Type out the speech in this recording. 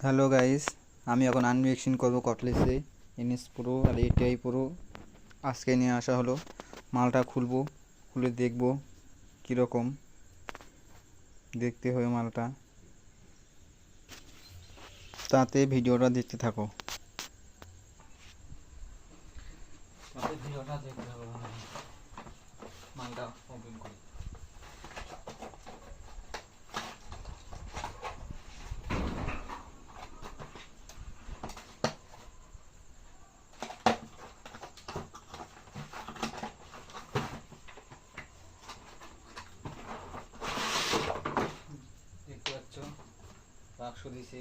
Hello guys, আমি এখন unboxing করব কটলেসে এনএস প্রো আর এটিআই প্রো। আজকে নিয়ে আসা হলো, মালটা খুলে দেখব কীরকম দেখতে হয় মালটা। তাতে ভিডিওটা দেখতে থাকো। মালটা ওপেন করি। দেখতে পাচ্ছ বাক্স দিছে।